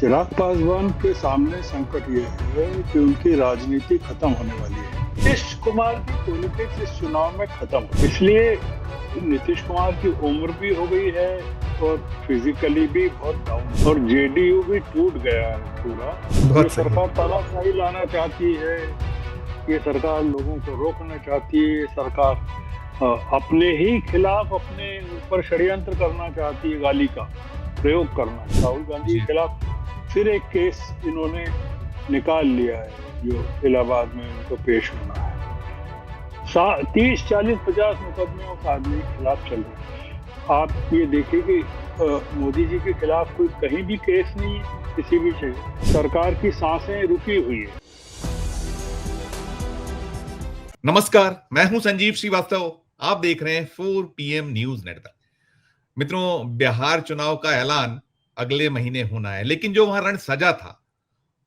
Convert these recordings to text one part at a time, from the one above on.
चिराग पासवान के सामने संकट ये है कि उनकी राजनीति खत्म होने वाली है। नीतीश कुमार की पॉलिटिक्स इस चुनाव में खत्म हो, इसलिए नीतीश कुमार की उम्र भी हो गई है और फिजिकली भी बहुत डाउन, और जेडीयू भी टूट गया है पूरा। ये बहुत सही है। सरकार तानाशाही लाना चाहती है, ये सरकार लोगों को रोकना चाहती है, ये सरकार अपने ही खिलाफ अपने ऊपर षड्यंत्र करना चाहती है, गाली का प्रयोग करना। राहुल गांधी के खिलाफ फिर एक केस इन्होंने निकाल लिया है जो इलाहाबाद में उनको पेश होना है। 30, 40, 50 मुकदमे उस आदमी के खिलाफ चल रहे हैं। आप ये देखिए कि मोदी जी के खिलाफ कोई कहीं भी केस नहीं है किसी भी जगह। सरकार की सांसें रुकी हुई है। नमस्कार, मैं हूं संजीव श्रीवास्तव। आप देख रहे हैं 4 PM न्यूज नेटवर्क। मित्रों, बिहार चुनाव का ऐलान अगले महीने होना है, लेकिन जो वहां रण सजा था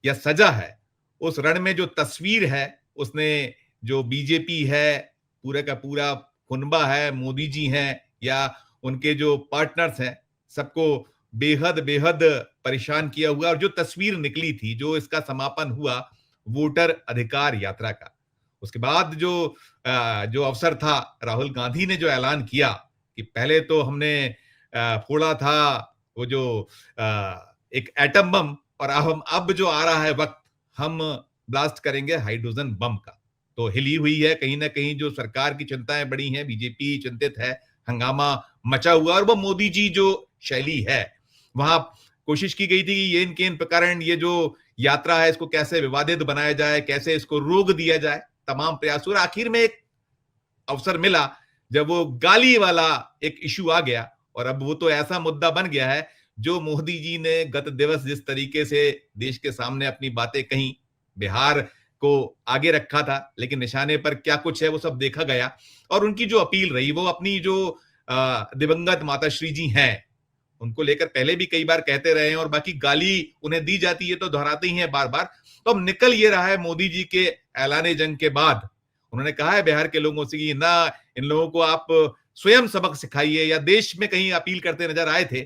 या सजा है, उस रण में जो तस्वीर है, उसने जो बीजेपी है, पूरे का पूरा कुनबा है, मोदी जी हैं या उनके जो पार्टनर्स हैं, सबको बेहद बेहद परेशान किया हुआ। और जो तस्वीर निकली थी, जो इसका समापन हुआ वोटर अधिकार यात्रा का, उसके बाद जो अवसर था, राहुल गांधी ने जो ऐलान किया कि पहले तो हमने फोड़ा था वो जो एक एटम बम, और अब जो आ रहा है वक्त, हम ब्लास्ट करेंगे हाइड्रोजन बम का। तो हिली हुई है कहीं ना कहीं, जो सरकार की चिंताएं बड़ी हैं, बीजेपी चिंतित है, हंगामा मचा हुआ। और वो मोदी जी जो शैली है, वहां कोशिश की गई थी कि ये इनके इन प्रकार ये जो यात्रा है, इसको कैसे विवादित बनाया जाए, कैसे इसको रोक दिया जाए, तमाम प्रयास। और आखिर में एक अवसर मिला जब वो गाली वाला एक इशू आ गया। और अब वो तो ऐसा मुद्दा बन गया है जो मोदी जी ने गत दिवस जिस तरीके से देश के सामने अपनी बातें कही, बिहार को आगे रखा था, लेकिन निशाने पर क्या कुछ है वो सब देखा गया। और उनकी जो अपील रही, वो अपनी जो दिवंगत माताश्री जी हैं, उनको लेकर पहले भी कई बार कहते रहे हैं, और बाकी गाली उन्हें दी जाती है तो दोहराते ही हैं बार बार। तो अब निकल ये रहा है मोदी जी के ऐलान जंग के बाद, उन्होंने कहा है बिहार के लोगों से कि ना, इन लोगों को आप स्वयं सबक सिखाइए, या देश में कहीं अपील करते नजर आए थे।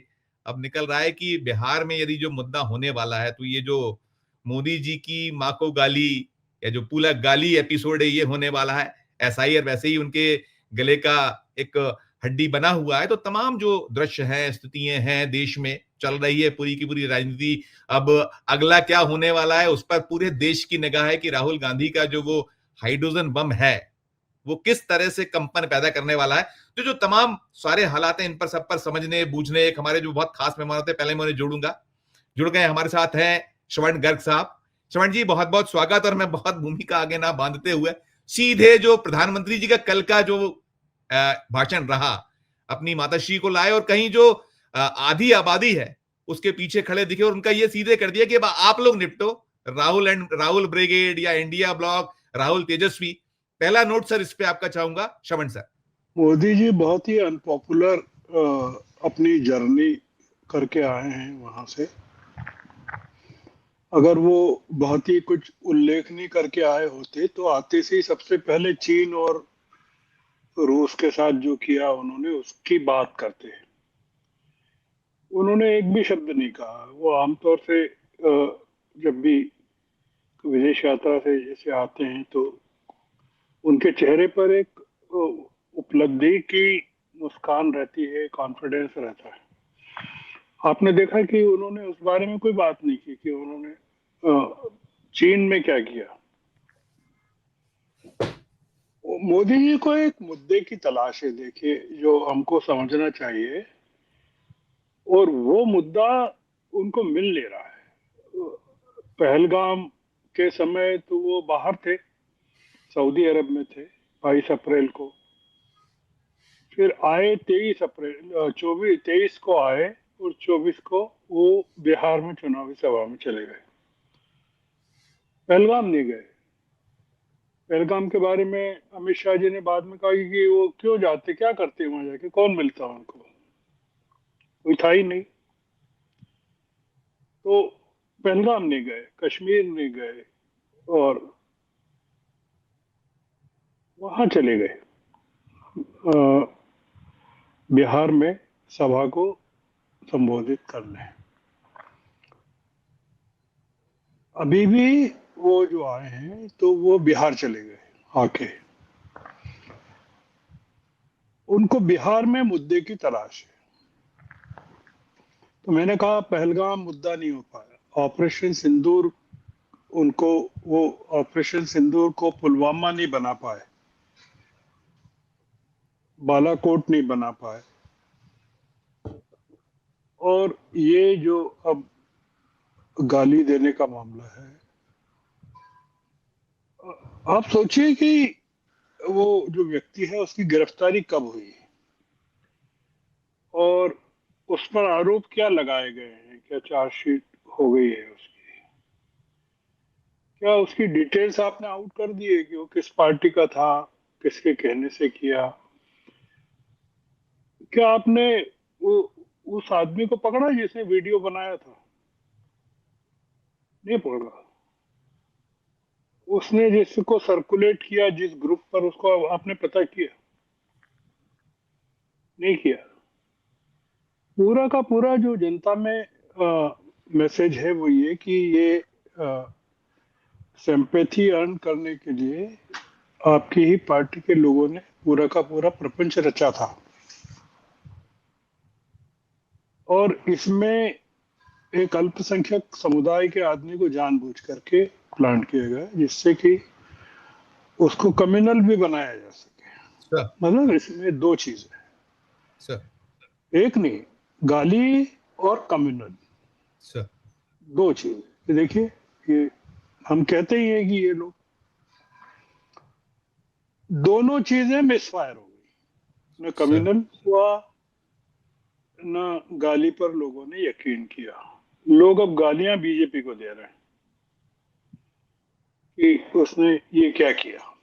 अब निकल रहा है कि बिहार में यदि जो मुद्दा होने वाला है, तो ये जो मोदी जी की मां को गाली, या जो पूरा गाली एपिसोड है, ये होने वाला है। ऐसा ही और वैसे ही उनके गले का एक हड्डी बना हुआ है। तो तमाम जो दृश्य हैं, स्थितियां हैं, देश में चल रही है पूरी की पूरी राजनीति। अब अगला क्या होने वाला है, उस पर पूरे देश की निगाह है कि राहुल गांधी का जो वो हाइड्रोजन बम है, वो किस तरह से कंपन पैदा करने वाला है। तो जो तमाम सारे हालात हैं, इन पर सब पर समझने बूझने एक हमारे जो बहुत खास मेहमान होते हैं, पहले मैं उन्हें जोड़ूंगा। जुड़ गए हमारे साथ हैं श्रवण गर्ग साहब। श्रवण जी, बहुत बहुत स्वागत। और मैं बहुत भूमिका आगे ना बांधते हुए सीधे जो प्रधानमंत्री जी का कल का जो भाषण रहा, अपनी माताश्री को लाए, और कहीं जो आधी आबादी है उसके पीछे खड़े दिखे, और उनका ये सीधे कर दिया कि आप लोग निपटो, राहुल ब्रिगेड या इंडिया ब्लॉक, राहुल तेजस्वी। पहला नोट सर इस पे आपका चाहूंगा, श्रवण सर। मोदी जी बहुत ही अनपॉपुलर अपनी जर्नी करके आए हैं वहां से। अगर वो बहुत ही कुछ उल्लेखनीय करके आए होते तो आते से ही सबसे पहले चीन और रूस के साथ जो किया उन्होंने उसकी बात करते हैं। उन्होंने एक भी शब्द नहीं कहा। वो आमतौर से जब भी विदेश यात्रा से जैसे आते हैं तो उनके चेहरे पर एक उपलब्धि की मुस्कान रहती है, कॉन्फिडेंस रहता है। आपने देखा कि उन्होंने उस बारे में कोई बात नहीं की कि उन्होंने चीन में क्या किया। मोदी जी को एक मुद्दे की तलाश है, देखिए, जो हमको समझना चाहिए, और वो मुद्दा उनको मिल नहीं रहा है। पहलगाम के समय तो वो बाहर थे, सऊदी अरब में थे 22 अप्रैल को। फिर आए 23 अप्रैल, 23 को आए, और 24 को वो बिहार में चुनावी सभा में चले गए, पहलगाम नहीं गए। पहलगाम के बारे में अमित शाह जी ने बाद में कहा कि वो क्यों जाते, क्या करते वहां जाके, कौन मिलता उनको, कोई था ही नहीं। तो पहलगाम नहीं गए, कश्मीर नहीं गए, और वहां चले गए बिहार में सभा को संबोधित करने। अभी भी वो जो आए हैं तो वो बिहार चले गए आके। उनको बिहार में मुद्दे की तलाश है। तो मैंने कहा पहलगाम मुद्दा नहीं हो पाया, ऑपरेशन सिंदूर उनको, वो ऑपरेशन सिंदूर को पुलवामा नहीं बना पाए, बालाकोट नहीं बना पाए। और ये जो अब गाली देने का मामला है, आप सोचिए कि वो जो व्यक्ति है उसकी गिरफ्तारी कब हुई और उस पर आरोप क्या लगाए गए हैं, क्या चार्जशीट हो गई है उसकी, क्या उसकी डिटेल्स आपने आउट कर दी है कि वो किस पार्टी का था, किसके कहने से किया, क्या आपने वो उस आदमी को पकड़ा जिसने वीडियो बनाया था? नहीं पकड़ा। उसने जिसको सर्कुलेट किया जिस ग्रुप पर, उसको आपने पता किया? नहीं किया। पूरा का पूरा जो जनता में मैसेज है वो ये कि ये सिंपैथी अर्न करने के लिए आपकी ही पार्टी के लोगों ने पूरा का पूरा प्रपंच रचा था। और इसमें एक अल्पसंख्यक समुदाय के आदमी को जानबूझ करके प्लान किया गया जिससे कि उसको कम्युनल भी बनाया जा सके। सर। मतलब इसमें दो चीजें, सर। एक नहीं, गाली और कम्युनल, सर। दो चीज। देखिए, ये हम कहते ही हैं कि ये लोग, दोनों चीजें मिसफायर हो गई। न सर। कम्युनल हुआ, न गाली पर लोगों ने यकीन किया। लोग अब गालियां बीजेपी को दे रहे हैं कि उसने ये क्या किया।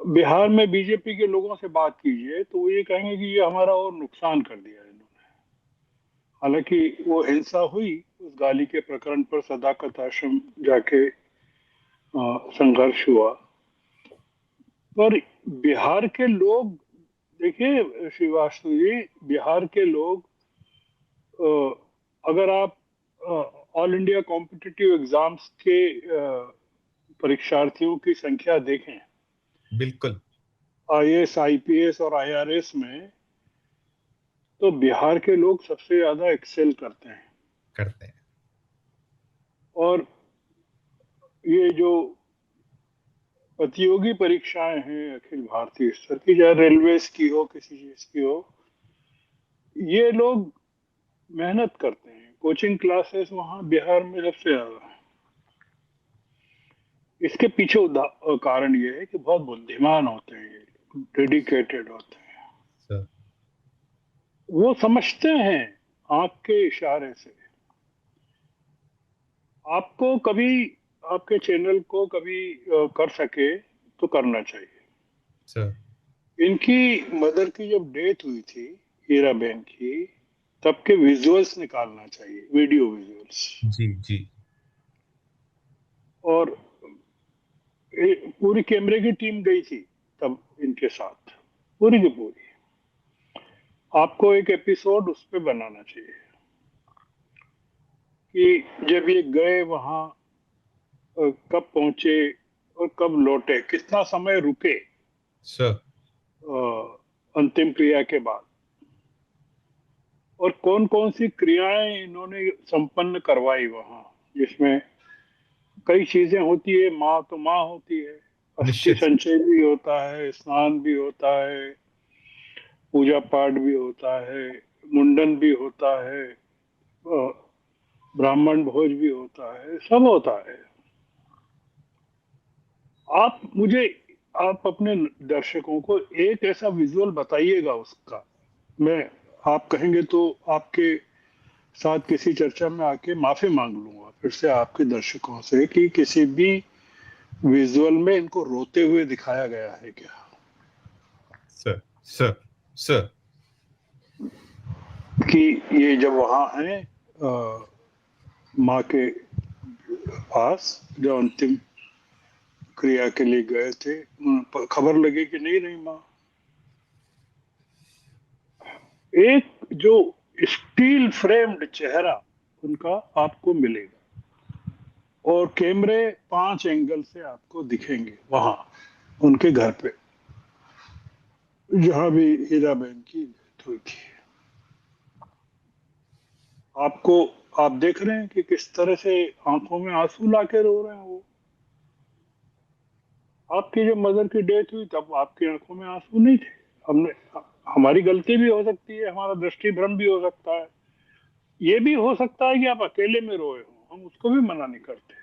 बिहार में बीजेपी के लोगों से बात कीजिए तो वो ये कहेंगे कि ये हमारा और नुकसान कर दिया इन्होंने। हालांकि वो हिंसा हुई उस गाली के प्रकरण पर, सदाकत आश्रम जाके संघर्ष हुआ, पर बिहार के लोग, देखिए श्रीवास्तव जी, बिहार के लोग, अ, अगर आप ऑल इंडिया कॉम्पिटिटिव एग्जाम्स के परीक्षार्थियों की संख्या देखें, बिल्कुल। आईएएस आईपीएस और आईआरएस में, तो बिहार के लोग सबसे ज्यादा एक्सेल करते हैं। करते हैं। और ये जो प्रतियोगी परीक्षाएं हैं अखिल भारतीय स्तर की, चाहे रेलवेज की हो, किसी चीज की हो, ये लोग मेहनत करते हैं। कोचिंग क्लासेस वहाँ बिहार में सबसे ज्यादा है। इसके पीछे कारण ये है कि बहुत बुद्धिमान होते हैं, ये डेडिकेटेड होते हैं। सर। वो समझते हैं आंख के इशारे से। आपको कभी, आपके चैनल को कभी कर सके तो करना चाहिए। सर। इनकी मदर की जब डेथ हुई थी, हीराबेन की, तब के विजुअल्स निकालना चाहिए, वीडियो विजुअल्स। जी जी। और पूरी कैमरे की टीम गई थी तब इनके साथ, पूरी की पूरी। आपको एक एपिसोड उस पे बनाना चाहिए कि जब ये गए वहां, कब पहुंचे और कब लौटे, कितना समय रुके सर। अंतिम क्रिया के बाद, और कौन कौन सी क्रियाएं इन्होंने संपन्न करवाई वहां, जिसमें कई चीजें होती है। माँ तो माँ होती है, अस्थि निश्चित। संचय भी होता है, स्नान भी होता है, पूजा पाठ भी होता है, मुंडन भी होता है, ब्राह्मण भोज भी होता है, सब होता है। आप मुझे, आप अपने दर्शकों को एक ऐसा विजुअल बताइएगा उसका। मैं, आप कहेंगे तो आपके साथ किसी चर्चा में आके माफी मांग लूंगा फिर से आपके दर्शकों से कि किसी भी विजुअल में इनको रोते हुए दिखाया गया है क्या। सर। सर। सर। कि ये जब वहां हैं माँ के पास, जो अंतिम क्रिया के लिए गए थे, खबर लगी कि नहीं रही माँ। एक जो स्टील फ्रेम्ड चेहरा उनका आपको मिलेगा, और कैमरे 5 एंगल से आपको दिखेंगे वहां उनके घर पे, जहां भी हीराबेन की डेथ हुई थी। आपको, आप देख रहे हैं कि किस तरह से आंखों में आंसू लाके रो रहे हैं वो। आपकी जब मदर की डेथ हुई तब आपकी आंखों में आंसू नहीं थे। हमने, हमारी गलती भी हो सकती है, हमारा दृष्टि भ्रम भी हो सकता है, ये भी हो सकता है कि आप अकेले में रोए हो, हम उसको भी मना नहीं करते।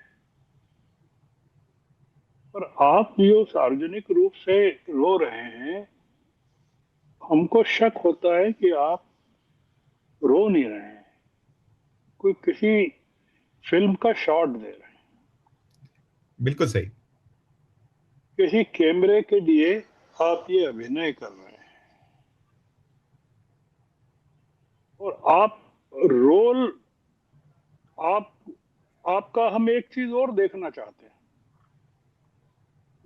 पर आप जो सार्वजनिक रूप से रो रहे हैं, हमको शक होता है कि आप रो नहीं रहे हैं, कोई किसी फिल्म का शॉट दे रहे हैं, बिल्कुल सही। किसी कैमरे के लिए आप ये अभिनय कर रहे हैं। और आप रोल, आप आपका हम एक चीज और देखना चाहते हैं,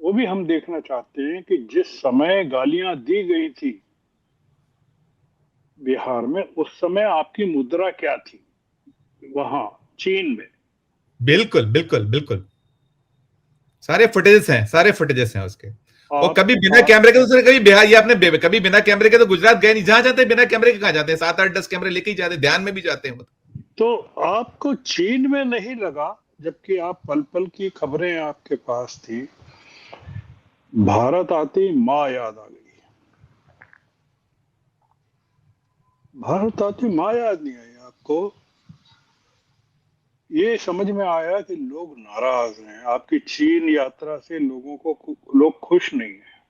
वो भी हम देखना चाहते हैं कि जिस समय गालियां दी गई थी बिहार में, उस समय आपकी मुद्रा क्या थी वहां चीन में। बिल्कुल बिल्कुल बिल्कुल, सारे फुटेजेस हैं, सारे फुटेजेस हैं उसके। और कभी बिना आप कैमरे के तो कभी बिहार, ये आपने कभी बिना कैमरे के तो गुजरात गए नहीं, जहां जाते हैं बिना कैमरे के कहां जाते हैं, 7 8 10 कैमरे लेके ही जाते हैं, ध्यान में भी जाते हैं वो तो आपको चीन में नहीं लगा, जबकि आप पल पल की खबरें आपके पास थी। भारत आती माँ याद आ गई, भारत आती माँ याद नहीं आई आपको। ये समझ में आया कि लोग नाराज हैं आपकी चीन यात्रा से, लोगों को, लोग खुश नहीं है।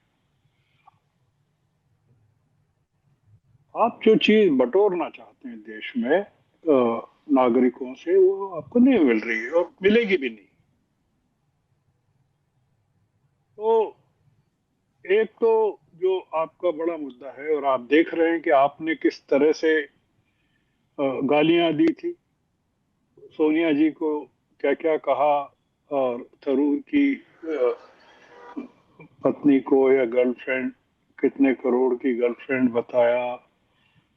आप जो चीज बटोरना चाहते हैं देश में नागरिकों से, वो आपको नहीं मिल रही है और मिलेगी भी नहीं। तो एक तो जो आपका बड़ा मुद्दा है, और आप देख रहे हैं कि आपने किस तरह से गालियां दी थी सोनिया जी को, क्या क्या कहा, और थरूर की पत्नी को या गर्लफ्रेंड, कितने करोड़ की गर्लफ्रेंड बताया,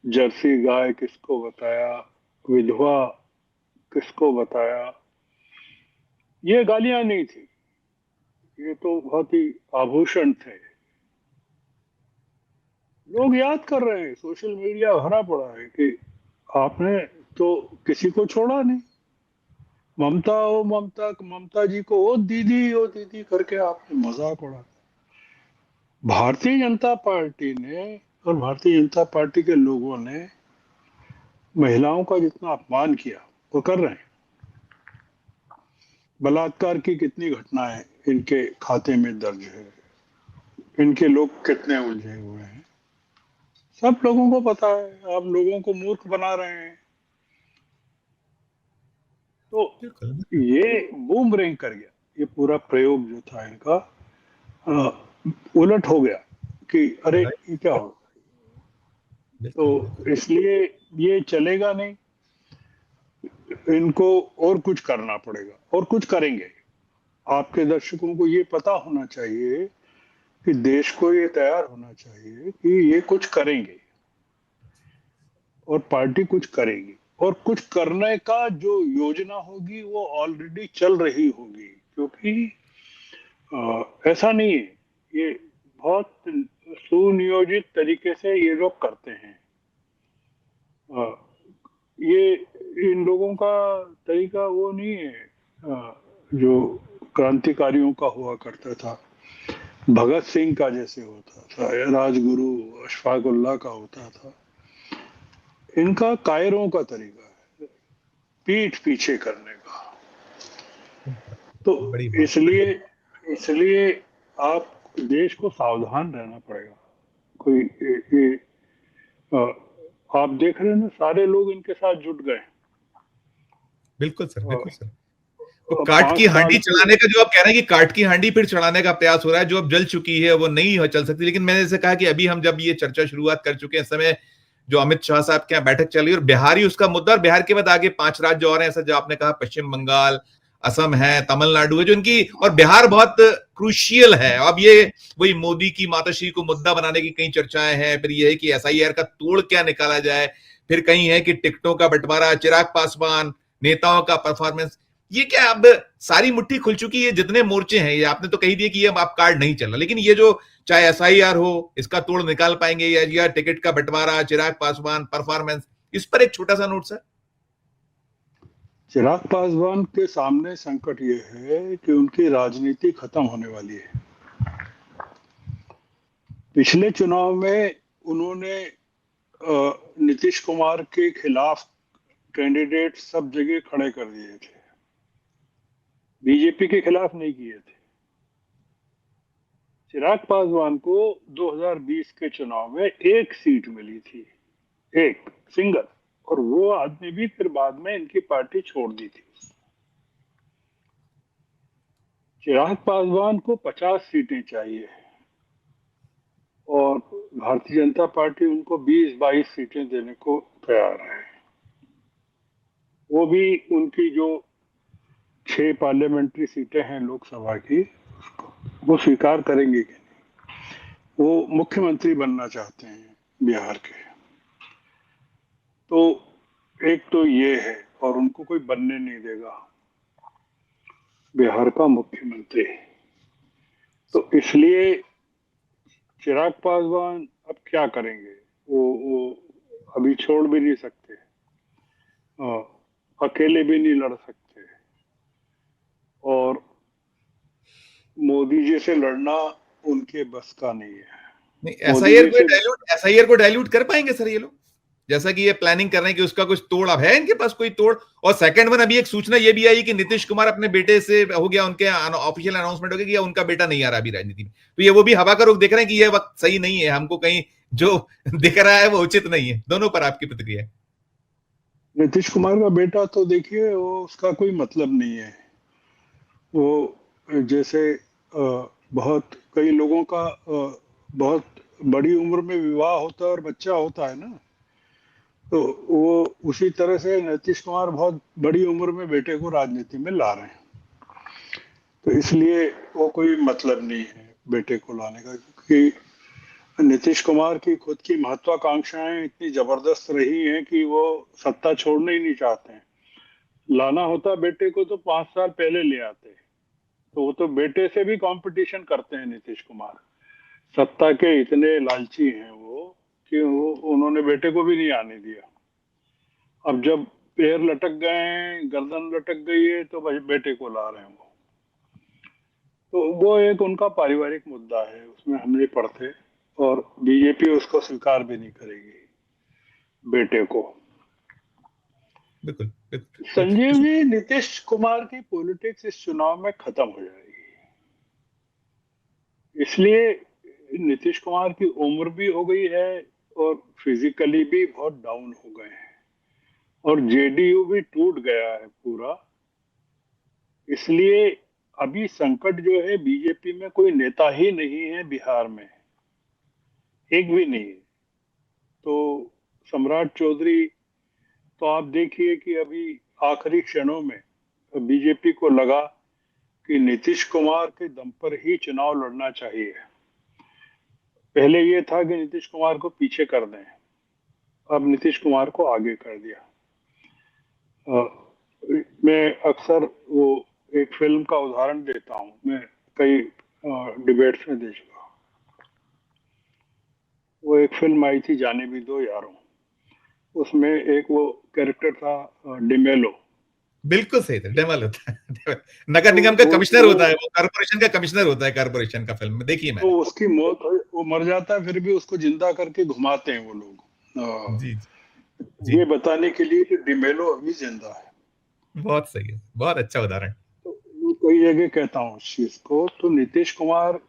जर्सी गाय किसको बताया, विधवा किसको बताया। ये गालियां नहीं थी, ये तो बहुत ही आभूषण थे। लोग याद कर रहे हैं, सोशल मीडिया भरा पड़ा है कि आपने तो किसी को छोड़ा नहीं। ममता, ओ ममता, ममता जी को ओ दीदी करके आपने मजाक उड़ा। भारतीय जनता पार्टी ने और भारतीय जनता पार्टी के लोगों ने महिलाओं का जितना अपमान किया वो कर रहे हैं। बलात्कार की कितनी घटनाएं इनके खाते में दर्ज है, इनके लोग कितने उलझे हुए हैं, सब लोगों को पता है। आप लोगों को मूर्ख बना रहे हैं। तो बिल्कुल ये बूमरैंग कर गया, ये पूरा प्रयोग जो था इनका उलट हो गया कि अरे राइट, ये क्या हो। तो बिल्कुल बिल्कुल इसलिए ये चलेगा नहीं, इनको और कुछ करना पड़ेगा और कुछ करेंगे। आपके दर्शकों को ये पता होना चाहिए कि देश को ये तैयार होना चाहिए कि ये कुछ करेंगे और पार्टी कुछ करेगी, और कुछ करने का जो योजना होगी वो ऑलरेडी चल रही होगी। क्योंकि ऐसा नहीं है, ये बहुत सुनियोजित तरीके से ये लोग करते हैं। अ, ये इन लोगों का तरीका वो नहीं है जो क्रांतिकारियों का हुआ करता था, भगत सिंह का जैसे होता था या राजगुरु अशफाक उल्लाह का होता था। इनका कायरों का तरीका है, पीठ पीछे करने का। तो बड़ी बात। इसलिए इसलिए आप, देश को सावधान रहना पड़ेगा। कोई ये आप देख रहे हैं ना, सारे लोग इनके साथ जुट गए। बिल्कुल सर, बिल्कुल सर। वो काट पांच की साल हांडी की, चलाने का जो आप कह रहे हैं कि काट की हांडी फिर चढ़ाने का प्रयास हो रहा है, जो अब जल चुकी है वो नहीं चल सकती। लेकिन मैंने जैसे कहा कि अभी हम जब ये चर्चा शुरुआत कर चुके हैं, इस समय जो अमित शाह साहब के यहाँ बैठक चल रही है और बिहार ही उसका मुद्दा, और बिहार के बाद आगे 5 राज्य और हैं, ऐसा जो आपने कहा, पश्चिम बंगाल, असम है, तमिलनाडु है, जो इनकी, और बिहार बहुत क्रूशियल है। अब ये वही मोदी की माताश्री को मुद्दा बनाने की कई चर्चाएं हैं, फिर ये है कि एसआईआर का तोड़ क्या निकाला जाए, फिर कहीं है कि टिकटों का बंटवारा, चिराग पासवान नेताओं का परफॉर्मेंस, ये क्या अब सारी मुट्ठी खुल चुकी है? जितने मोर्चे हैं, ये आपने तो कही दिया कि ये अब आप कार्ड नहीं चल रहा, लेकिन ये जो चाहे एसआईआर हो, इसका तोड़ निकाल पाएंगे, या टिकट का बंटवारा, चिराग पासवान परफॉर्मेंस, इस पर एक छोटा सा नोट सर। चिराग पासवान के सामने संकट ये है कि उनकी राजनीति खत्म होने वाली है। पिछले चुनाव में उन्होंने नीतीश कुमार के खिलाफ कैंडिडेट सब जगह खड़े कर दिए थे, बीजेपी के खिलाफ नहीं किए थे। चिराग पासवान को 2020 के चुनाव में एक सीट मिली थी, एक सिंगल, और वो आदमी भी फिर बाद में इनकी पार्टी छोड़ दी थी। चिराग पासवान को 50 सीटें चाहिए और भारतीय जनता पार्टी उनको 20-22 सीटें देने को तैयार है। वो भी उनकी जो 6 पार्लियामेंट्री सीटें हैं लोकसभा की, वो स्वीकार करेंगे कि नहीं। वो मुख्यमंत्री बनना चाहते हैं बिहार के। तो एक तो ये है, और उनको कोई बनने नहीं देगा बिहार का मुख्यमंत्री। तो इसलिए चिराग पासवान अब क्या करेंगे? वो अभी छोड़ भी नहीं सकते, अकेले भी नहीं लड़ सकते, और मोदी जी से लड़ना उनके बस का नहीं है। नहीं, मोदी जी से एसआईआर को डाइल्यूट कर पाएंगे सर ये लोग, जैसा कि ये प्लानिंग कर रहे हैं कि उसका कुछ तोड़ अब है इनके पास कोई तोड़? और सेकंड वन, अभी एक सूचना ये भी आई कि नीतीश कुमार अपने बेटे से हो गया, उनके ऑफिशियल अनाउंसमेंट हो गया कि उनका बेटा नहीं आ रहा अभी राजनीति में, तो ये वो भी हवा का रुख देख रहे हैं कि ये वक्त सही नहीं है, हमको कहीं जो दिख रहा है वो उचित नहीं है। दोनों पर आपकी प्रतिक्रिया है? नीतीश कुमार का बेटा तो देखिए, वो उसका कोई मतलब नहीं है। वो जैसे बहुत कई लोगों का बहुत बड़ी उम्र में विवाह होता है और बच्चा होता है ना, तो वो उसी तरह से नीतीश कुमार बहुत बड़ी उम्र में बेटे को राजनीति में ला रहे हैं। तो इसलिए वो कोई मतलब नहीं है बेटे को लाने का, क्योंकि नीतीश कुमार की खुद की महत्वाकांक्षाएं इतनी जबरदस्त रही हैं कि वो सत्ता छोड़ना ही नहीं चाहते हैं। लाना होता बेटे को तो 5 साल पहले ले आते। तो वो तो बेटे से भी कंपटीशन करते हैं नीतीश कुमार। सत्ता के इतने लालची हैं वो कि वो उन्होंने बेटे को भी नहीं आने दिया। अब जब पैर लटक गए हैं, गर्दन लटक गई है, तो भाई बेटे को ला रहे हैं वो। तो वो एक उनका पारिवारिक मुद्दा है, उसमें हम नहीं पड़ते, और बीजेपी उसको स्वीकार भी नहीं करेगी, बेटे को। बिल्कुल संजीव बिल्कुल। जी, नीतीश कुमार की पॉलिटिक्स इस चुनाव में खत्म हो जाएगी। इसलिए नीतीश कुमार की उम्र भी हो गई है और फिजिकली भी बहुत डाउन हो गए हैं, और जेडीयू भी टूट गया है पूरा। इसलिए अभी संकट जो है, बीजेपी में कोई नेता ही नहीं है बिहार में, एक भी नहीं है। तो सम्राट चौधरी, तो आप देखिए कि अभी आखिरी क्षणों में बीजेपी को लगा कि नीतीश कुमार के दम पर ही चुनाव लड़ना चाहिए। पहले ये था कि नीतीश कुमार को पीछे कर दें, अब नीतीश कुमार को आगे कर दिया। मैं अक्सर वो एक फिल्म का उदाहरण देता हूँ, मैं कई डिबेट्स में दे चुका हूँ। वो एक फिल्म आई थी, जाने भी दो यारों। उसमें एक वो कैरेक्टर था, डिमेलो। बिल्कुल सही था, डेमल होता है नगर तो निगम का वो कमिश्नर वो होता है, वो कॉर्पोरेशन का कमिश्नर होता है, कॉर्पोरेशन का फिल्म में देखिए तो मैंने। उसकी मौत, वो मर जाता है, फिर भी उसको जिंदा करके घुमाते हैं वो लोग, जी जी जी। ये बताने के लिए कि डिमेलो अभी जिंदा है। बहुत सही है, बहुत अच्छा उदाहरण। तो मैं कई जगह कहता हूँ इस चीज को। तो नीतीश कुमार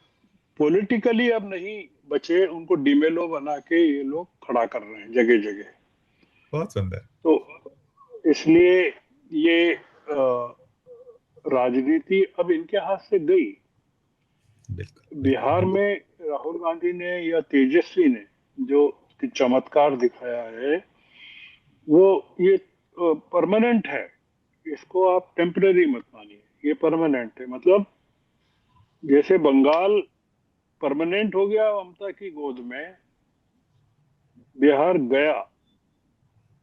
पॉलिटिकली अब नहीं बचे, उनको डिमेलो बना के ये लोग खड़ा कर रहे हैं जगह जगह। बहुत सुंदर। तो इसलिए ये राजनीति अब इनके हाथ से गई। बिल्कुल बिल्कुल बिहार बिल्कुल। में राहुल गांधी ने या तेजस्वी ने जो चमत्कार दिखाया है, वो ये परमानेंट है। इसको आप टेम्पररी मत मानिए, ये परमानेंट है। मतलब जैसे बंगाल परमानेंट हो गया ममता की गोद में, बिहार गया,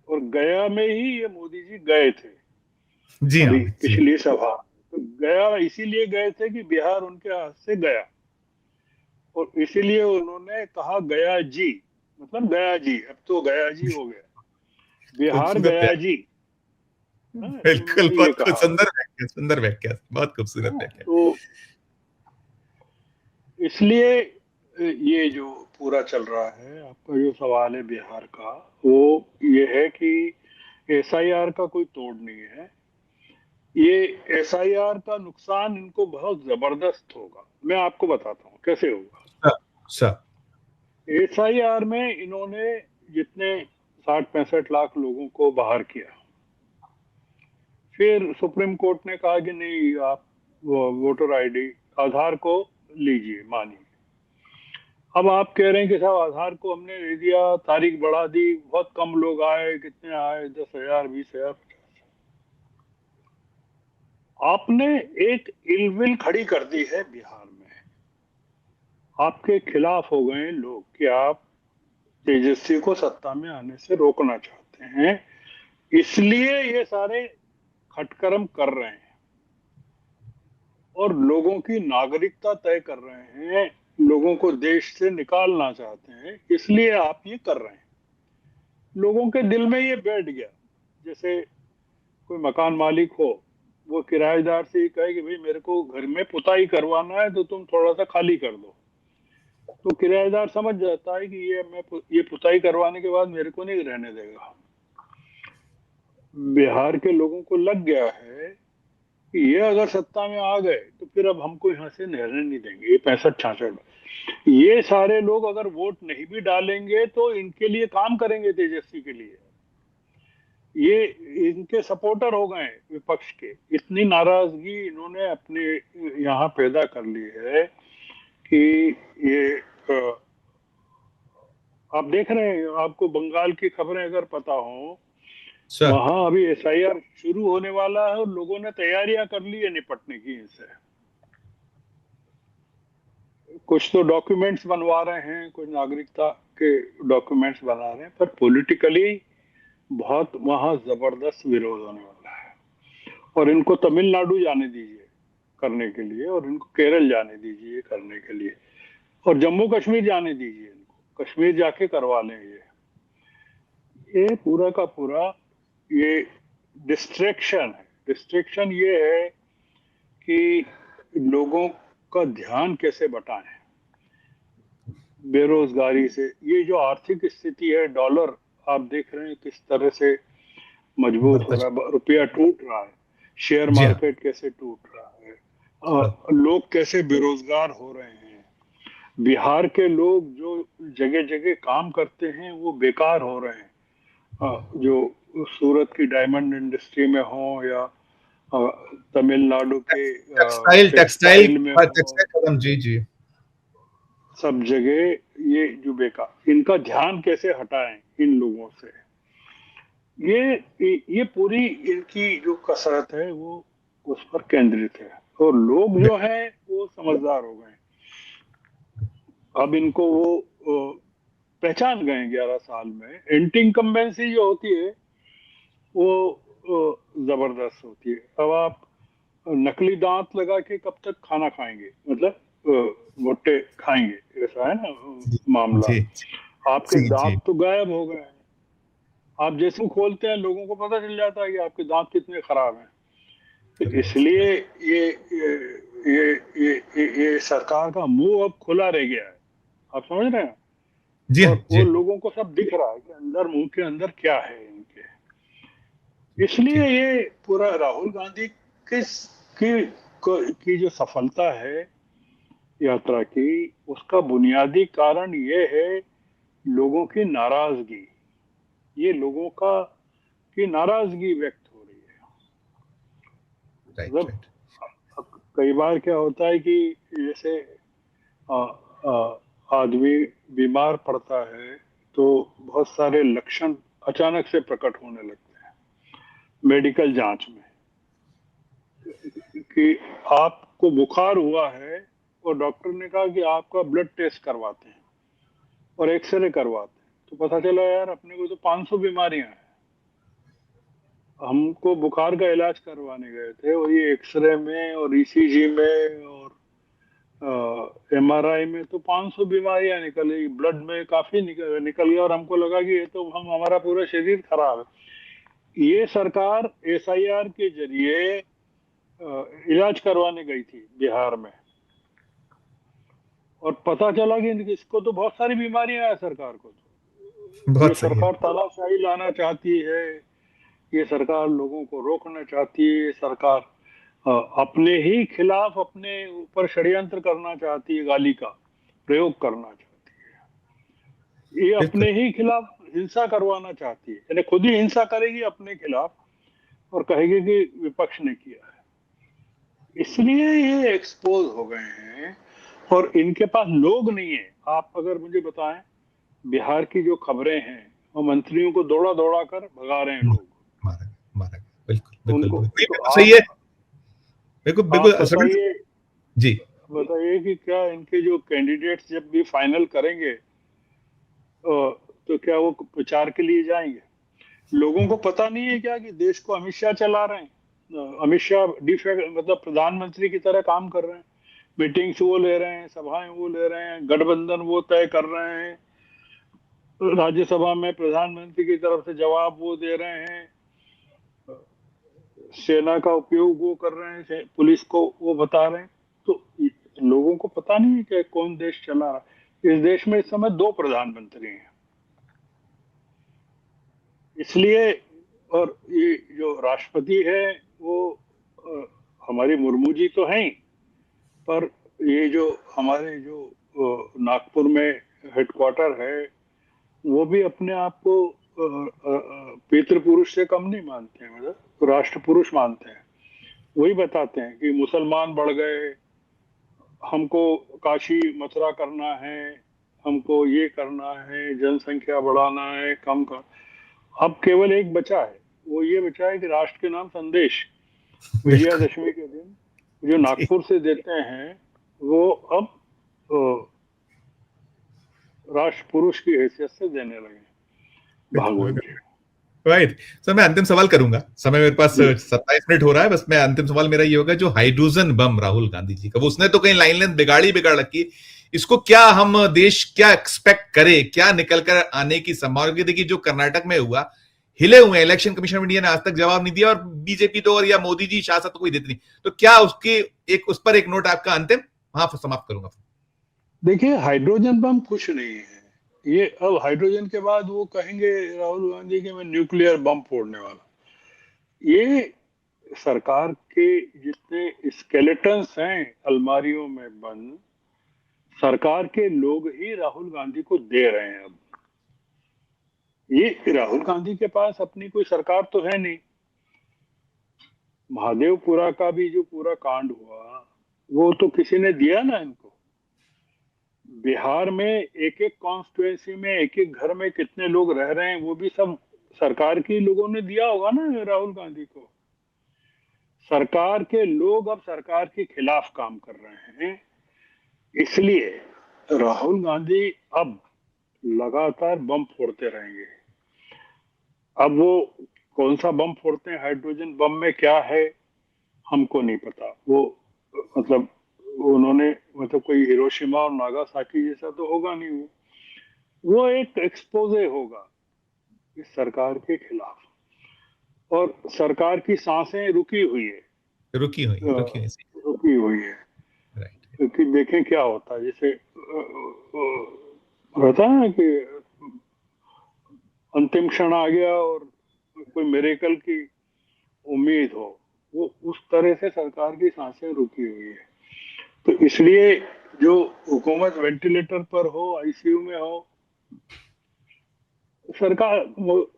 और गया में ही ये मोदी जी गए थे। जी अभी हाँ जी। पिछली सभा, तो गया इसीलिए गए थे कि बिहार उनके हाथ से गया, और इसीलिए उन्होंने कहा गया जी, मतलब गया जी, अब तो गया जी हो गया, बिहार खूबसूरत है। गया जी। हाँ, बिल्कुल, उन्होंने ये बहुत कहा। सुंदर व्याख्या, सुंदर व्याख्या, बहुत खूबसूरत हाँ, व्याख्या। तो इसलिए ये जो पूरा चल रहा है, आपका जो सवाल है बिहार का, वो ये है कि एसआईआर का कोई तोड़ नहीं है। ये एसआईआर का नुकसान इनको बहुत जबरदस्त होगा। मैं आपको बताता हूँ कैसे होगा। अच्छा अच्छा। एसआईआर में इन्होंने जितने 60-65 लाख लोगों को बाहर किया, फिर सुप्रीम कोर्ट ने कहा कि नहीं, आप वो वोटर आईडी, आधार को लीजिए, मानिए। अब आप कह रहे हैं कि साहब आधार को हमने दे दिया, तारीख बढ़ा दी, बहुत कम लोग आए, कितने आए, 10,000, 20,000। आपने एक इलविल खड़ी कर दी है बिहार में, आपके खिलाफ हो गए लोग कि आप तेजस्वी को सत्ता में आने से रोकना चाहते हैं, इसलिए ये सारे खटकर्म कर रहे हैं और लोगों की नागरिकता तय कर रहे हैं, लोगों को देश से निकालना चाहते हैं, इसलिए आप ये कर रहे हैं। लोगों के दिल में ये बैठ गया। जैसे कोई मकान मालिक हो, वो किराएदार से ये कहे कि भाई मेरे को घर में पुताई करवाना है, तो तुम थोड़ा सा खाली कर दो, तो किराएदार समझ जाता है कि ये पुताई करवाने के बाद मेरे को नहीं रहने देगा। बिहार के लोगों को लग गया है कि ये अगर सत्ता में आ गए तो फिर अब हमको यहाँ से रहने नहीं देंगे, ये 65-66, ये सारे लोग अगर वोट नहीं भी डालेंगे तो इनके लिए काम करेंगे, तेजस्वी के लिए। ये इनके सपोर्टर हो गए विपक्ष के। इतनी नाराजगी इन्होंने अपने यहाँ पैदा कर ली है कि ये आप देख रहे हैं, आपको बंगाल की खबरें अगर पता हो, अच्छा वहां अभी एसआईआर शुरू होने वाला है और लोगों ने तैयारियां कर ली है निपटने की इनसे। कुछ तो डॉक्यूमेंट्स बनवा रहे हैं, कुछ नागरिकता के डॉक्यूमेंट्स बना रहे हैं, पर पॉलिटिकली बहुत वहां जबरदस्त विरोध होने वाला है। और इनको तमिलनाडु जाने दीजिए करने के लिए, और इनको केरल जाने दीजिए करने के लिए, और जम्मू कश्मीर जाने दीजिए इनको, कश्मीर जाके करवा लें। ये पूरा का पूरा ये डिस्ट्रैक्शन है। डिस्ट्रैक्शन ये है कि लोगों का ध्यान कैसे बटाएं बेरोजगारी से। ये जो आर्थिक स्थिति है, डॉलर आप देख रहे हैं किस तरह से मजबूत हो बढ़ता रहा है, रुपया टूट रहा है, शेयर जी हाँ। मार्केट कैसे टूट रहा है, लोग कैसे बेरोजगार हो रहे हैं। बिहार के लोग जो जगह जगह काम करते हैं वो बेकार हो रहे हैं। जो सूरत की डायमंड इंडस्ट्री में हो, या तमिलनाडु के टेक्सटाइल टेक्सटाइल टेक्सटाइल में हो, टेक्सटाइल कदम, जी जी। सब जगह ये जो बेकार, इनका ध्यान कैसे हटाएं इन लोगों से। ये पूरी इनकी जो कसरत है वो उस पर केंद्रित है, और लोग जो हैं वो समझदार हो गए। अब इनको वो पहचान गए 11 साल में। एंटी इनकम्बेंसी जो होती है वो जबरदस्त होती है। अब आप नकली दांत लगा के कब तक खाना खाएंगे, मतलब भुट्टे खाएंगे, ऐसा है ना मामला। जी आपके जी जी। दांत तो गायब हो गए हैं। आप जैसे मुंह खोलते हैं लोगों को पता चल जाता है कि आपके दांत कितने खराब हैं। तो राइट इसलिए राइट। ये ये सरकार का मुंह अब खुला रह गया है, आप समझ रहे हैं। जी हाँ और वो जी। लोगों को सब दिख रहा है कि अंदर, मुंह के अंदर क्या है इनके। जी इसलिए ये पूरा राहुल गांधी किस की जो सफलता है यात्रा की, उसका बुनियादी कारण ये है लोगों की नाराजगी। ये लोगों का की नाराजगी व्यक्त हो रही है। राइट मतलब राइट। कई बार क्या होता है कि जैसे आ, आ, आदमी बीमार पड़ता है तो बहुत सारे लक्षण अचानक से प्रकट होने लगते हैं मेडिकल जांच में, कि आपको बुखार हुआ है और डॉक्टर ने कहा कि आपका ब्लड टेस्ट करवाते हैं और एक्सरे करवाते हैं, तो पता चला यार अपने को तो 500 बीमारियां हैं। हमको बुखार का इलाज करवाने गए थे, वही एक्सरे में और ईसीजी में और एमआरआई में तो 500 बीमारियां निकली, ब्लड में काफी निकल गया, और हमको लगा कि ये तो हमारा पूरा शरीर खराब है। ये सरकार एसआईआर के जरिए इलाज करवाने गई थी बिहार में, और पता चला कि इसको तो बहुत सारी बीमारियां हैं सरकार को। तो ये बहुत सही है। सरकार तानाशाही लाना चाहती है, ये सरकार लोगों को रोकना चाहती है, ये सरकार अपने ही खिलाफ अपने ऊपर षड्यंत्र करना चाहती है, गाली का प्रयोग करना चाहती है, ये बिल्कुल अपने ही खिलाफ हिंसा करवाना चाहती है, यानी खुद ही हिंसा करेगी अपने खिलाफ और कहेगी कि विपक्ष ने किया है। इसलिए ये एक्सपोज हो गए हैं और इनके पास लोग नहीं है। आप अगर मुझे बताएं, बिहार की जो खबरें हैं, वो मंत्रियों को दौड़ा दौड़ा कर भगा रहे हैं लोग मारा मारा, बिल्कुल बिल्कुल उनको। बिल्कुल, तो बिल्कुल सही है, बिल्कुल आप बिल्कुल बताइए, जी। कि क्या इनके जो कैंडिडेट्स जब भी फाइनल करेंगे तो क्या वो प्रचार के लिए जाएंगे? लोगों को पता नहीं है क्या कि देश को अमित शाह चला रहे हैं? अमित शाह डिफेक्ट मतलब प्रधानमंत्री की तरह काम कर रहे हैं, मीटिंग्स वो ले रहे हैं, सभाएं वो ले रहे हैं, गठबंधन वो तय कर रहे हैं, राज्यसभा में प्रधानमंत्री की तरफ से जवाब वो दे रहे हैं, सेना का उपयोग वो कर रहे हैं, पुलिस को वो बता रहे हैं। तो लोगों को पता नहीं है कि कौन देश चला रहा है। इस देश में इस समय 2 प्रधानमंत्री हैं, इसलिए। और ये जो राष्ट्रपति है वो हमारी मुर्मू जी तो हैं ही, पर ये जो हमारे जो नागपुर में हेडक्वार्टर है, वो भी अपने आप को पितृ पुरुष से कम नहीं मानते हैं, मतलब राष्ट्र पुरुष मानते हैं। वही बताते हैं कि मुसलमान बढ़ गए, हमको काशी मथुरा करना है, हमको ये करना है, जनसंख्या बढ़ाना है, कम कर। अब केवल एक बचा है, वो ये बचा है कि राष्ट्र के नाम संदेश बिल्कुल विजयादशमी के दिन जो जी, नागपुर से देते हैं, वो अब राष्ट्र पुरुष की हैसियत से देने लगे भागवत जी। राइट। सर मैं अंतिम सवाल करूंगा, समय मेरे पास जी 27 मिनट हो रहा है, बस मैं अंतिम सवाल मेरा ये होगा, जो हाइड्रोजन बम राहुल गांधी जी का, वो उसने तो कहीं लाइन लेंथ बिगाड़ रखी, इसको क्या हम देश क्या एक्सपेक्ट करे, क्या निकल कर आने की संभावना? देखिए जो कर्नाटक में हुआ, हिले हुए इलेक्शन कमीशन ऑफ इंडिया ने आज तक जवाब नहीं दिया, और बीजेपी तो और या मोदी जी शासन तो कोई देती नहीं। तो क्या उसकी एक उस पर एक नोट आपका अंतिम, वहां पर समाप्त करूंगा। देखिए, हाइड्रोजन बम कुछ नहीं है। ये अब हाइड्रोजन के बाद वो कहेंगे राहुल गांधी कि मैं न्यूक्लियर बम फोड़ने वाला। ये सरकार के जितने स्केलेटन्स हैं अलमारियों में बंद, सरकार के लोग ही राहुल गांधी को दे रहे हैं। अब ये राहुल गांधी के पास अपनी कोई सरकार तो है नहीं। महादेवपुरा का भी जो पूरा कांड हुआ, वो तो किसी ने दिया ना इनको। बिहार में एक एक कॉन्स्टिट्युएंसी में एक एक घर में कितने लोग रह रहे हैं, वो भी सब सरकार के लोगों ने दिया होगा ना राहुल गांधी को। सरकार के लोग अब सरकार के खिलाफ काम कर रहे हैं, इसलिए राहुल गांधी अब लगातार बम फोड़ते रहेंगे। अब वो कौन सा बम फोड़ते हैं, हाइड्रोजन बम में क्या है हमको नहीं पता। वो मतलब उन्होंने मतलब कोई हिरोशिमा और नागासाकी जैसा तो होगा नहीं। वो एक एक्सपोजे होगा इस सरकार के खिलाफ, और सरकार की सांसें रुकी हुई है, रुकी हुई रुकी हुई है, राइट। क्योंकि देखें क्या होता है। जैसे रहता है ना कि अंतिम क्षण आ गया और कोई मिरेकल की उम्मीद हो, वो उस तरह से सरकार की सांसें रुकी हुई है। तो इसलिए जो हुकूमत वेंटिलेटर पर हो, आईसीयू में हो, सरकार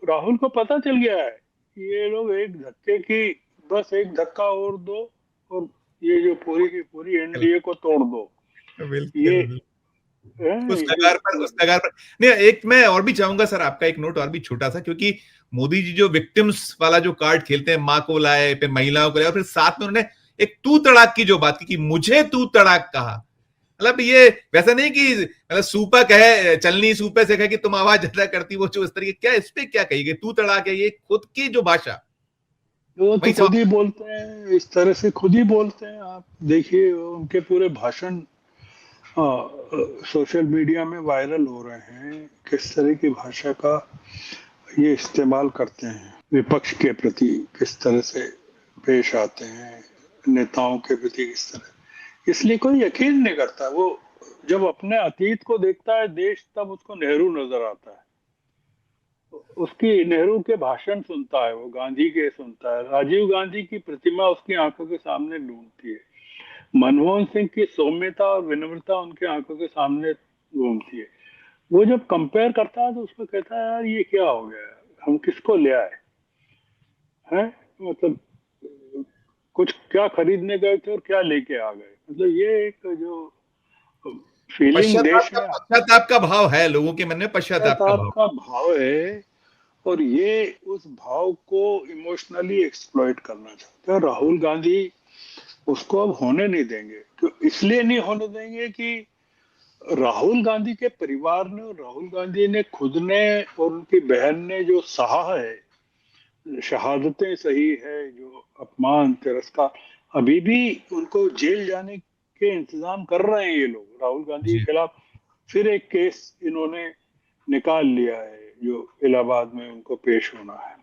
राहुल को पता चल गया है कि ये लोग एक धक्के की, बस एक धक्का और दो और ये जो पूरी की पूरी एनडीए को तोड़ दो। ये बिल्कुल उस कगार पर नहीं। एक मैं और भी चाहूंगा सर, आपका एक नोट और भी छोटा सा, क्योंकि मोदी जी जो विक्टिम्स वाला जो कार्ड खेलते हैं, माँ को लाए, फिर महिलाओं को लाए, और फिर साथ में उन्होंने एक तू तड़ाक की जो बात की, मुझे तू तड़ाक कहा। मतलब ये वैसा नहीं कि मतलब सूपा कहे, चलनी सूपे से कहे कि तुम आवाज ज्यादा करती, वो जो इस तरीके, क्या इस पे क्या कहिए, तू तड़ाक है, ये खुद की जो भाषा। वो तो वही खुद सवाल। ही बोलते हैं, इस तरह से खुद ही बोलते हैं। आप देखिए उनके पूरे भाषण सोशल मीडिया में वायरल हो रहे हैं, किस तरह की भाषा का ये इस्तेमाल करते हैं, विपक्ष के प्रति किस तरह से पेश आते हैं, नेताओं के प्रति किस तरह। इसलिए कोई यकीन नहीं करता। वो जब अपने अतीत को देखता है देश, तब उसको नेहरू नजर आता है। उसकी नेहरू के भाषण सुनता है, वो गांधी के सुनता है, राजीव गांधी की प्रतिमा उसकी आंखों के सामने ढूंढती है, मनमोहन सिंह की सौम्यता और विनम्रता उनके आंखों के सामने घूमती है। वो जब कंपेयर करता है तो उसको कहता है यार ये क्या हो गया, हम किसको ले आए हैं। मतलब कुछ क्या खरीदने गए थे और क्या लेके आ गए। मतलब ये एक जो फीलिंग देश में पश्चाताप का भाव है लोगों के मन में, पश्चाताप का पश्चाताप भाव। का भाव है। और ये उस भाव को इमोशनली एक्सप्लॉइट करना चाहते हैं। राहुल गांधी उसको अब होने नहीं देंगे। क्यों इसलिए नहीं होने देंगे कि राहुल गांधी के परिवार ने और राहुल गांधी ने खुद ने और उनकी बहन ने जो सहा है, शहादतें सही है, जो अपमान तिरस्कार, अभी भी उनको जेल जाने के इंतजाम कर रहे हैं ये लोग। राहुल गांधी के जी। खिलाफ फिर एक केस इन्होंने निकाल लिया है, जो इलाहाबाद में उनको पेश होना है।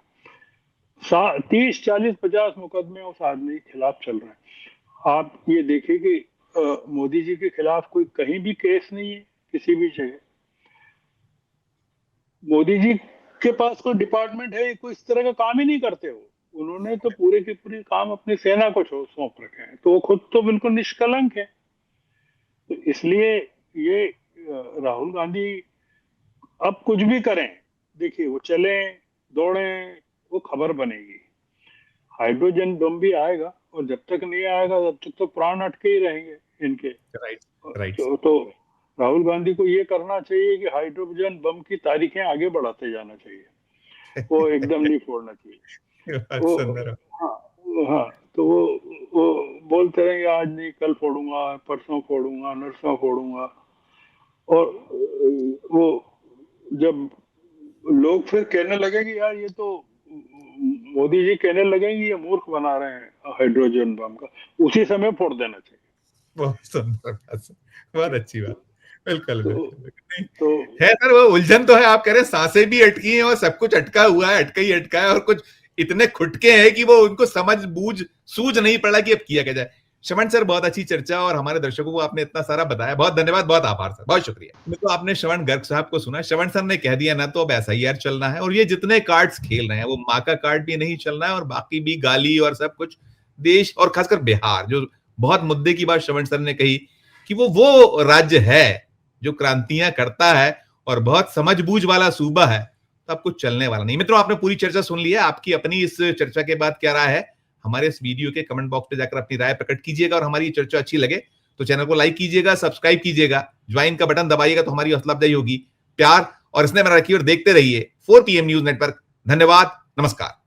30 40 50 मुकदमे उस आदमी के खिलाफ चल रहे हैं। आप ये देखिए कि मोदी जी के खिलाफ कोई कहीं भी केस नहीं है किसी भी जगह। मोदी जी के पास कोई डिपार्टमेंट है, कोई इस तरह का काम ही नहीं करते हो। उन्होंने तो पूरे के पूरे काम अपनी सेना को सौंप रखे हैं, तो वो खुद तो बिल्कुल निष्कलंक है। तो इसलिए ये राहुल गांधी अब कुछ भी करें, देखिए वो चले दौड़े, वो खबर बनेगी। हाइड्रोजन बम भी आएगा, और जब तक नहीं आएगा तब तक तो प्राण अटके ही रहेंगे इनके। राइट। राइट। तो राहुल गांधी को ये करना चाहिए कि हाइड्रोजन बम की तारीखें आगे बढ़ाते जाना चाहिए, वो एकदम नहीं फोड़ना चाहिए। बहुत वो सुंदर है। हाँ, हाँ, तो वो बोलते रहेंगे आज नहीं कल फोड़ूंगा, परसों फोड़ूंगा, नरसों फोड़ूंगा। और वो जब लोग फिर कहने लगेंगे यार ये तो मोदी जी कहने लगेंगे ये मूर्ख बना रहे हैं हाइड्रोजन बम का, उसी समय फोड़ देना चाहिए। बहुत सुंदर बात, बहुत अच्छी बात। बिल्कुल तो बिल्कुल बिल्कुल। नहीं तो है सर, वो उलझन तो है। आप कह रहे हैं सांसें भी अटकी हैं और सब कुछ अटका हुआ है, अटका ही अटका है, और कुछ इतने खुटके हैं कि वो उनको समझ बूझ सूझ नहीं पड़ा कि अब किया क्या जाए। श्रवण सर, बहुत अच्छी चर्चा, और हमारे दर्शकों को आपने इतना सारा बताया, बहुत धन्यवाद, बहुत आभार सर, बहुत शुक्रिया। तो आपने श्रवण गर्ग साहब को सुना। श्रवण सर ने कह दिया ना, तो अब SIR चलना है, और ये जितने कार्ड्स खेल रहे हैं वो माँ का कार्ड भी नहीं चलना है, और बाकी भी गाली और सब कुछ। देश और खासकर बिहार, जो बहुत मुद्दे की बात श्रवण सर ने कही कि वो राज्य है जो क्रांतियां करता है और बहुत समझबूझ वाला सूबा है, तो अब कुछ चलने वाला नहीं। मित्रों, आपने पूरी चर्चा सुन ली है। आपकी अपनी इस चर्चा के बाद क्या राय है, हमारे इस वीडियो के कमेंट बॉक्स पे जाकर अपनी राय प्रकट कीजिएगा। और हमारी चर्चा अच्छी लगे तो चैनल को लाइक कीजिएगा, सब्सक्राइब कीजिएगा, ज्वाइन का बटन दबाइएगा तो हमारी हौसला अफजाई होगी। प्यार और स्नेह में रखिए और देखते रहिए 4PM न्यूज नेटवर्क। धन्यवाद, नमस्कार।